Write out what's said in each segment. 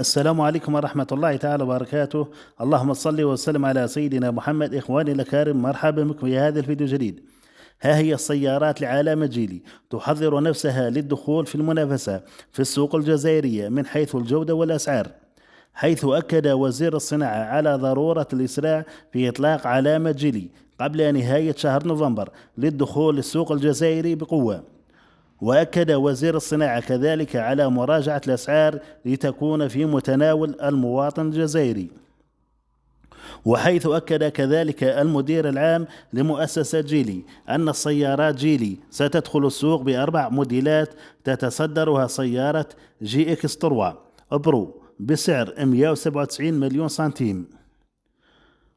السلام عليكم ورحمة الله تعالى وبركاته. اللهم صل وسلم على سيدنا محمد. إخواني الأكارم، مرحبا بكم في هذا الفيديو الجديد. ها هي السيارات لعلامة جيلي تحضر نفسها للدخول في المنافسة في السوق الجزائرية من حيث الجودة والأسعار، حيث أكد وزير الصناعة على ضرورة الإسراع في إطلاق علامة جيلي قبل نهاية شهر نوفمبر للدخول للسوق الجزائري بقوة. وأكد وزير الصناعة كذلك على مراجعة الأسعار لتكون في متناول المواطن الجزائري. وحيث أكد كذلك المدير العام لمؤسسة جيلي أن السيارات جيلي ستدخل السوق بأربع موديلات تتصدرها سيارة جي إكس 3 برو بسعر 197 مليون سنتيم.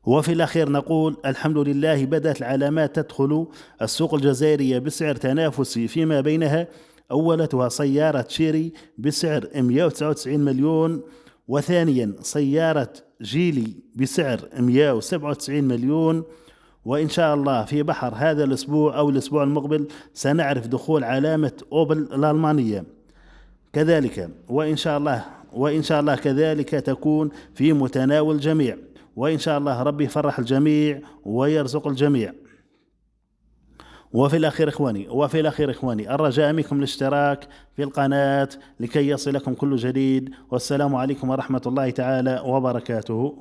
وفي الأخير نقول الحمد لله، بدأت العلامات تدخل السوق الجزائرية بسعر تنافسي فيما بينها. أولتها سيارة شيري بسعر 199 مليون، وثانيا سيارة جيلي بسعر 197 مليون. وإن شاء الله في بحر هذا الأسبوع أو الأسبوع المقبل سنعرف دخول علامة أوبل الألمانية كذلك، وإن شاء الله كذلك تكون في متناول الجميع، وإن شاء الله ربي يفرح الجميع ويرزق الجميع. وفي الأخير إخواني الرجاء منكم الاشتراك في القناة لكي يصلكم كل جديد. والسلام عليكم ورحمة الله تعالى وبركاته.